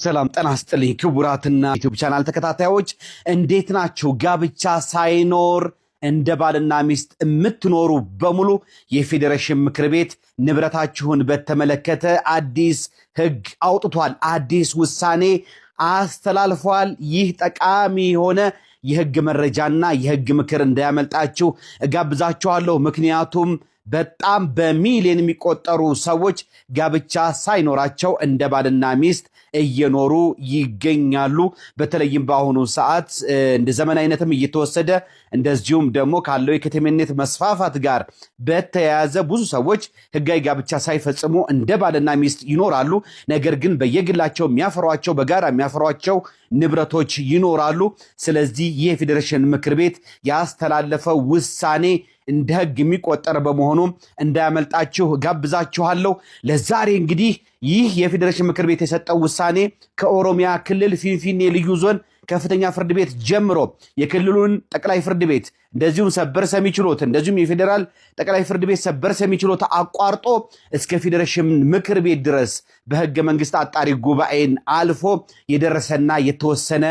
ሰላም ጤና ይስጥልኝ ክቡራትና ዩቲዩብ ቻናል ተከታታዮች እንዴት ናችሁ? ጋብቻ ሳይኖር እንደ ባልና ሚስት የምትኖሩ በሙሉ የፌዴሬሽን ምክር ቤት ንብረታችሁን በተመለከተ አዲስ ሕግ አውጥቷል። አዲስ ውሳኔ አስተላልፏል። ይህ ጠቃሚ የሆነ የሕግ መረጃና የሕግ ምክር እንዳያመልጣችሁ እጋብዛችኋለሁ። ምክንያቱም በጣም በሚሊዮን የሚቆጠሩ ሰዎች ጋብቻ ሳይኖራቸው እንደ ባልና ሚስት እየኖሩ ይገኛሉ። በተለይም በአሁኑ ሰዓት እንደ ዘመናዊነትም እየተወሰደ እንደዚሁም ደግሞ ካለው የከተሜነት መስፋፋት ጋር በተያያዘ ብዙ ሰዎች ህጋዊ ጋብቻ ሳይፈጽሙ እንደ ባልና ሚስት ይኖራሉ። ነገር ግን በየግላቸው የሚያፈሯቸው በጋራ የሚያፈሯቸው ንብረቶች ይኖራሉ። ስለዚህ ይህ የፌዴሬሽን ምክር ቤት ያስተላለፈው ውሳኔ እንደ ህግ የሚቆጠር በመሆኑ እንዳያመልጣችሁ ጋብዛችኋለሁ። ለዛሬ እንግዲህ ይህ የፌዴሬሽን ምክር ቤት የሰጠው ውሳኔ ከኦሮሚያ ክልል ፊንፊኔ ልዩ ዞን ከፍተኛ ፍርድ ቤት ጀምሮ የክልሉን ጠቅላይ ፍርድ ቤት እንደዚሁም ሰበር ሰሚ ችሎት እንደዚሁም የፌዴራል ጠቅላይ ፍርድ ቤት ሰበር ሰሚ ችሎት አቋርጦ እስከ ፌዴሬሽን ምክር ቤት ድረስ በህገ መንግስት አጣሪ ጉባኤን አልፎ የደረሰና የተወሰነ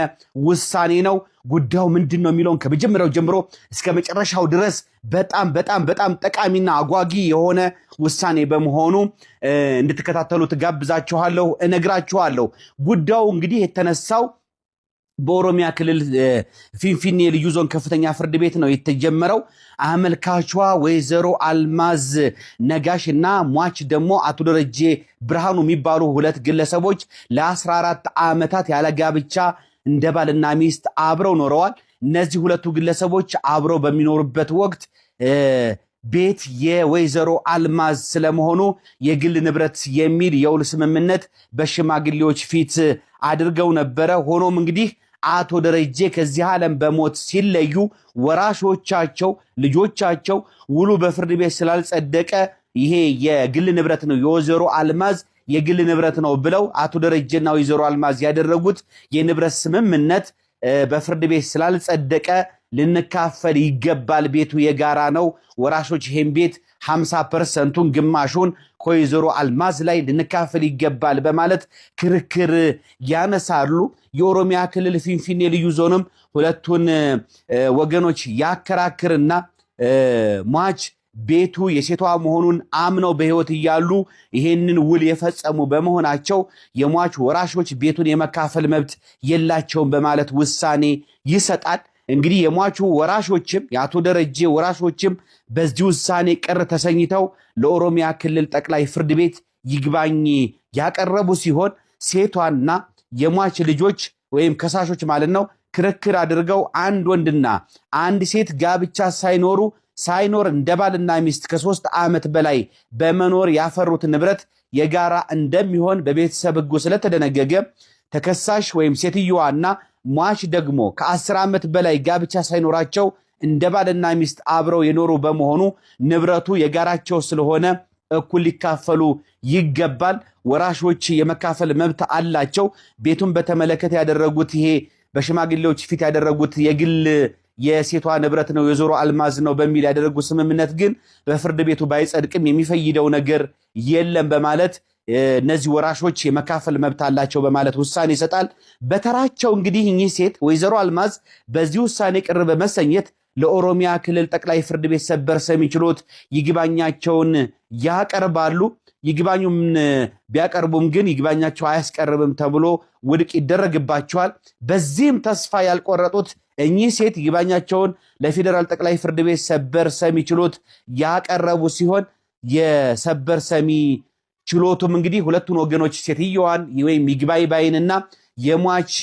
ውሳኔ ነው። ጉዳዩ ምንድነው የሚለውን ከመጀመሪያው ጀምሮ እስከ መጨረሻው ድረስ በጣም ጠቃሚና አጓጊ የሆነ ውሳኔ በመሆኑ እንድትከታተሉት ጋብዛችኋለሁ፣ እነግራችኋለሁ። ጉዳዩ እንግዲህ የተነሳው በኦሮሚያ ክልል ፊንፊኔ ልዩ ዞን ከፍተኛ ፍርድ ቤት ነው የተጀመረው። አመልካቿ ወይዘሮ አልማዝ ነጋሽና ሟች ደግሞ አቶ ደረጀ ብርሃኑ የሚባሉ ሁለት ግለሰቦች ለ14 ዓመታት ያለ ጋብቻ እንደ ባልና ሚስት አብረው ኖረዋል። እነዚህ ሁለቱ ግለሰቦች አብረው በሚኖሩበት ወቅት ቤት የወይዘሮ አልማዝ ስለመሆኑ የግል ንብረት የሚል የውል ስምምነት በሽማግሌዎች ፊት አድርገው ነበረ። ሆኖም እንግዲህ አቶ ደረጀ ከዚህ ዓለም በሞት ሲለዩ ወራሾቻቸው ልጆቻቸው ውሉ በፍርድ ቤት ስላልጸደቀ ይሄ የግል ንብረት ነው የወይዘሮ አልማዝ የግል ንብረት ነው ብለው አቶ ደረጀና ወይዘሮ አልማዝ ያደረጉት የንብረት ስምምነት በፍርድ ቤት ስላልጸደቀ ልንካፈል ይገባል፣ ቤቱ የጋራ ነው፣ ወራሾች ይሄን ቤት 50%ን ግማሹን ከወይዘሮ አልማዝ ላይ ልንካፈል ይገባል በማለት ክርክር ያነሳሉ። የኦሮሚያ ክልል ፊንፊኔ ልዩ ዞንም ሁለቱን ወገኖች ያከራክርና ሟች ቤቱ የሴቷ መሆኑን አምነው በህይወት እያሉ ይሄንን ውል የፈጸሙ በመሆናቸው የሟች ወራሾች ቤቱን የመካፈል መብት የላቸውም በማለት ውሳኔ ይሰጣል። እንግዲህ የሟቹ ወራሾችም የአቶ ደረጀ ወራሾችም በዚህ ውሳኔ ቅር ተሰኝተው ለኦሮሚያ ክልል ጠቅላይ ፍርድ ቤት ይግባኝ ያቀረቡ ሲሆን ሴቷና የሟች ልጆች ወይም ከሳሾች ማለት ነው ክርክር አድርገው አንድ ወንድና አንድ ሴት ጋብቻ ሳይኖር እንደ ባልና ሚስት ከ3 ዓመት በላይ በመኖር ያፈሩት ንብረት የጋራ እንደሚሆን በቤተሰብ ሕጉ ስለተደነገገ ተከሳሽ ወይም ሴትዮዋና ሟች ደግሞ ከ10 ዓመት በላይ ጋብቻ ሳይኖራቸው እንደ ባልና ሚስት አብረው የኖሩ በመሆኑ ንብረቱ የጋራቸው ስለሆነ እኩል ሊካፈሉ ይገባል። ወራሾች የመካፈል መብት አላቸው። ቤቱን በተመለከተ ያደረጉት ይሄ በሽማግሌዎች ፊት ያደረጉት የግል የሴቷ ንብረት ነው የወይዘሮ አልማዝ ነው በሚል ያደረጉት ስምምነት ግን በፍርድ ቤቱ ባይጸድቅም የሚፈይደው ነገር የለም በማለት እነዚህ ወራሾች የመካፈል መብት አላቸው በማለት ውሳኔ ይሰጣል። በተራቸው እንግዲህ እኚህ ሴት ወይዘሮ አልማዝ በዚህ ውሳኔ ቅር በመሰኘት ለኦሮሚያ ክልል ጠቅላይ ፍርድ ቤት ሰበር ሰሚ ችሎት ይግባኛቸውን ያቀርባሉ። ይግባኙም ቢያቀርቡም ግን ይግባኛቸው አያስቀርብም ተብሎ ውድቅ ይደረግባቸዋል። በዚህም ተስፋ ያልቆረጡት እኚህ ሴት ይግባኛቸውን ለፌዴራል ጠቅላይ ፍርድ ቤት ሰበር ሰሚ ችሎት ያቀረቡ ሲሆን የሰበር ሰሚ ችሎቱም እንግዲህ ሁለቱን ወገኖች ሴትዮዋን ወይም ይግባኝ ባይንና የሟች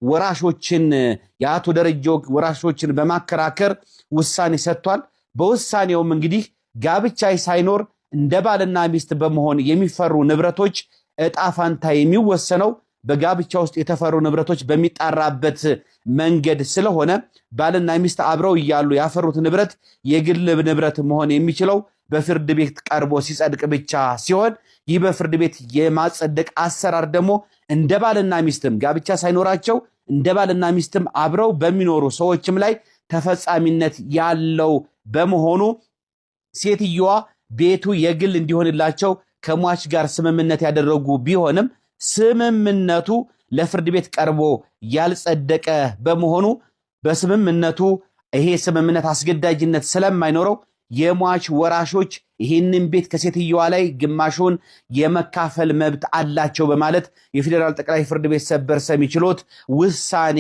ወራሾችን የአቶ ደረጀ ወራሾችን በማከራከር ውሳኔ ሰጥቷል። በውሳኔውም እንግዲህ ጋብቻ ሳይኖር እንደ ባልና ሚስት በመሆን የሚፈሩ ንብረቶች ዕጣ ፋንታ የሚወሰነው በጋብቻ ውስጥ የተፈሩ ንብረቶች በሚጣራበት መንገድ ስለሆነ ባልና ሚስት አብረው እያሉ ያፈሩት ንብረት የግል ንብረት መሆን የሚችለው በፍርድ ቤት ቀርቦ ሲጸድቅ ብቻ ሲሆን ይህ በፍርድ ቤት የማጸደቅ አሰራር ደግሞ እንደ ባልና ሚስትም ጋብቻ ሳይኖራቸው እንደ ባልና ሚስትም አብረው በሚኖሩ ሰዎችም ላይ ተፈጻሚነት ያለው በመሆኑ ሴትዮዋ ቤቱ የግል እንዲሆንላቸው ከሟች ጋር ስምምነት ያደረጉ ቢሆንም ስምምነቱ ለፍርድ ቤት ቀርቦ ያልጸደቀ በመሆኑ በስምምነቱ ይሄ ስምምነት አስገዳጅነት ስለማይኖረው የሟች ወራሾች ይህንን ቤት ከሴትየዋ ላይ ግማሹን የመካፈል መብት አላቸው በማለት የፌዴራል ጠቅላይ ፍርድ ቤት ሰበር ሰሚ ችሎት ውሳኔ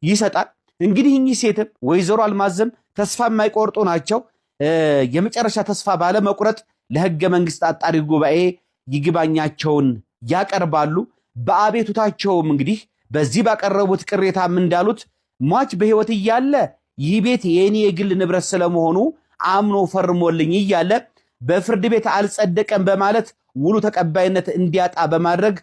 ይሰጣል። እንግዲህ እኚህ ሴትም ወይዘሮ አልማዝም ተስፋ የማይቆርጡ ናቸው። የመጨረሻ ተስፋ ባለመቁረጥ ለሕገ መንግሥት አጣሪ ጉባኤ ይግባኛቸውን ያቀርባሉ። በአቤቱታቸውም እንግዲህ በዚህ ባቀረቡት ቅሬታም እንዳሉት ሟች በሕይወት እያለ ይህ ቤት የኔ የግል ንብረት ስለመሆኑ አምኖ ፈርሞልኝ እያለ በፍርድ ቤት አልጸደቀም በማለት ውሉ ተቀባይነት እንዲያጣ በማድረግ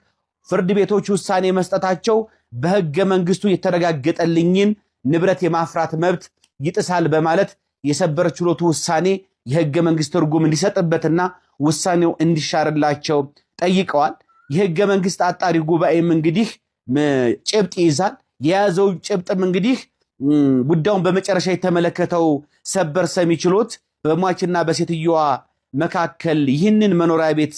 ፍርድ ቤቶች ውሳኔ መስጠታቸው በሕገ መንግሥቱ የተረጋገጠልኝን ንብረት የማፍራት መብት ይጥሳል በማለት የሰበር ችሎቱ ውሳኔ የሕገ መንግሥት ትርጉም እንዲሰጥበትና ውሳኔው እንዲሻርላቸው ጠይቀዋል። የሕገ መንግሥት አጣሪ ጉባኤም እንግዲህ ጭብጥ ይይዛል። የያዘው ጭብጥም እንግዲህ ጉዳዩን በመጨረሻ የተመለከተው ሰበር ሰሚ ችሎት በሟችና በሴትየዋ መካከል ይህንን መኖሪያ ቤት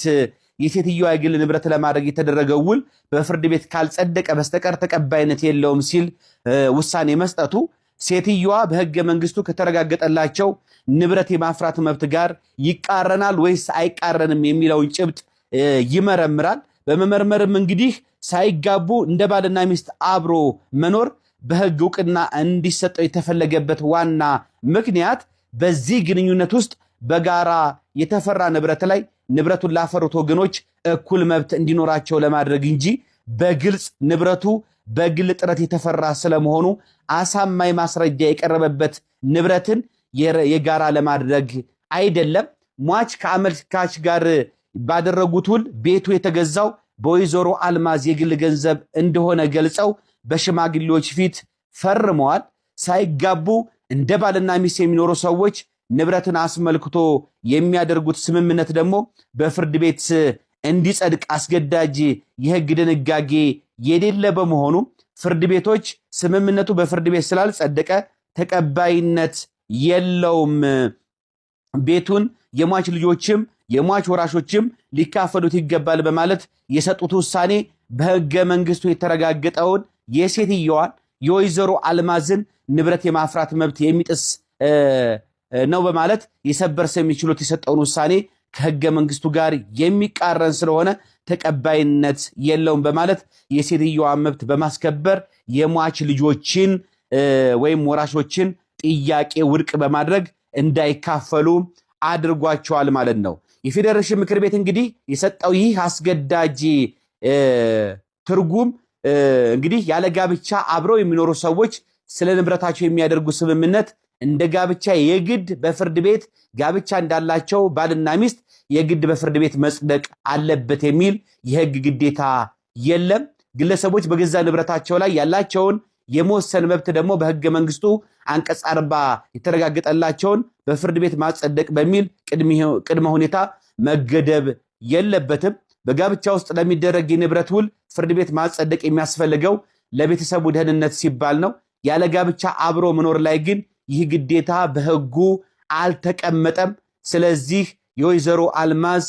የሴትየዋ የግል ንብረት ለማድረግ የተደረገው ውል በፍርድ ቤት ካልጸደቀ በስተቀር ተቀባይነት የለውም ሲል ውሳኔ መስጠቱ ሴትየዋ በሕገ መንግሥቱ ከተረጋገጠላቸው ንብረት የማፍራት መብት ጋር ይቃረናል ወይስ አይቃረንም የሚለውን ጭብጥ ይመረምራል። በመመርመርም እንግዲህ ሳይጋቡ እንደ ባልና ሚስት አብሮ መኖር በሕግ ዕውቅና እንዲሰጠው የተፈለገበት ዋና ምክንያት በዚህ ግንኙነት ውስጥ በጋራ የተፈራ ንብረት ላይ ንብረቱን ላፈሩት ወገኖች እኩል መብት እንዲኖራቸው ለማድረግ እንጂ በግልጽ ንብረቱ በግል ጥረት የተፈራ ስለመሆኑ አሳማኝ ማስረጃ የቀረበበት ንብረትን የጋራ ለማድረግ አይደለም። ሟች ከአመልካች ጋር ባደረጉት ውል ቤቱ የተገዛው በወይዘሮ አልማዝ የግል ገንዘብ እንደሆነ ገልጸው በሽማግሌዎች ፊት ፈርመዋል። ሳይጋቡ እንደ ባልና ሚስት የሚኖሩ ሰዎች ንብረትን አስመልክቶ የሚያደርጉት ስምምነት ደግሞ በፍርድ ቤት እንዲጸድቅ አስገዳጅ የሕግ ድንጋጌ የሌለ በመሆኑ ፍርድ ቤቶች ስምምነቱ በፍርድ ቤት ስላልጸደቀ ተቀባይነት የለውም፣ ቤቱን የሟች ልጆችም የሟች ወራሾችም ሊካፈሉት ይገባል በማለት የሰጡት ውሳኔ በሕገ መንግሥቱ የተረጋገጠውን የሴትየዋን የወይዘሮ አልማዝን ንብረት የማፍራት መብት የሚጥስ ነው በማለት የሰበር ሰሚ ችሎት የሰጠውን ውሳኔ ከሕገ መንግሥቱ ጋር የሚቃረን ስለሆነ ተቀባይነት የለውም በማለት የሴትየዋን መብት በማስከበር የሟች ልጆችን ወይም ወራሾችን ጥያቄ ውድቅ በማድረግ እንዳይካፈሉ አድርጓቸዋል ማለት ነው። የፌዴሬሽን ምክር ቤት እንግዲህ የሰጠው ይህ አስገዳጅ ትርጉም እንግዲህ ያለ ጋብቻ አብረው የሚኖሩ ሰዎች ስለ ንብረታቸው የሚያደርጉ ስምምነት እንደ ጋብቻ የግድ በፍርድ ቤት ጋብቻ እንዳላቸው ባልና ሚስት የግድ በፍርድ ቤት መጽደቅ አለበት የሚል የሕግ ግዴታ የለም። ግለሰቦች በገዛ ንብረታቸው ላይ ያላቸውን የመወሰን መብት ደግሞ በሕገ መንግሥቱ አንቀጽ 40 የተረጋገጠላቸውን በፍርድ ቤት ማጸደቅ በሚል ቅድመ ሁኔታ መገደብ የለበትም። በጋብቻ ውስጥ ለሚደረግ የንብረት ውል ፍርድ ቤት ማጸደቅ የሚያስፈልገው ለቤተሰቡ ደህንነት ሲባል ነው። ያለ ጋብቻ አብሮ መኖር ላይ ግን ይህ ግዴታ በሕጉ አልተቀመጠም። ስለዚህ የወይዘሮ አልማዝ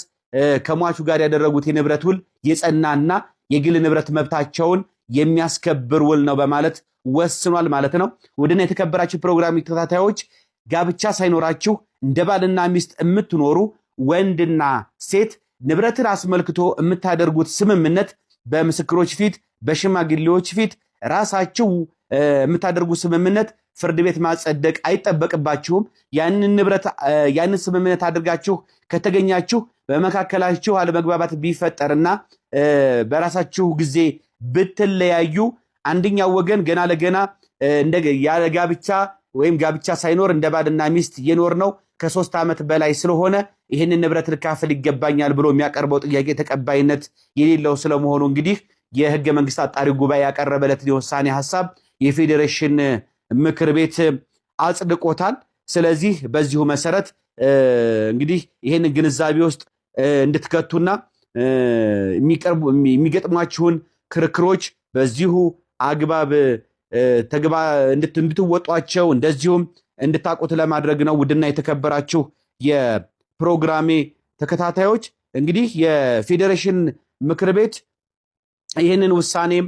ከሟቹ ጋር ያደረጉት የንብረት ውል የጸናና የግል ንብረት መብታቸውን የሚያስከብር ውል ነው በማለት ወስኗል ማለት ነው። ውድና የተከበራችሁ ፕሮግራም ተከታታዮች ጋብቻ ሳይኖራችሁ እንደ ባልና ሚስት የምትኖሩ ወንድና ሴት ንብረትን አስመልክቶ የምታደርጉት ስምምነት በምስክሮች ፊት በሽማግሌዎች ፊት ራሳችሁ የምታደርጉት ስምምነት ፍርድ ቤት ማጸደቅ አይጠበቅባችሁም። ያንን ስምምነት አድርጋችሁ ከተገኛችሁ በመካከላችሁ አለመግባባት ቢፈጠርና በራሳችሁ ጊዜ ብትለያዩ አንደኛው ወገን ገና ለገና ያለ ጋብቻ ወይም ጋብቻ ሳይኖር እንደ ባልና ሚስት የኖር ነው ከ3 ዓመት በላይ ስለሆነ ይህንን ንብረት ልካፈል ይገባኛል ብሎ የሚያቀርበው ጥያቄ ተቀባይነት የሌለው ስለመሆኑ እንግዲህ የሕገ መንግሥት አጣሪ ጉባኤ ያቀረበለት የውሳኔ ሐሳብ የፌዴሬሽን ምክር ቤት አጽድቆታል። ስለዚህ በዚሁ መሰረት እንግዲህ ይህን ግንዛቤ ውስጥ እንድትከቱና የሚገጥሟችሁን ክርክሮች በዚሁ አግባብ እንድትወጧቸው እንደዚሁም እንድታቁት ለማድረግ ነው። ውድና የተከበራችሁ የፕሮግራሜ ተከታታዮች እንግዲህ የፌዴሬሽን ምክር ቤት ይህንን ውሳኔም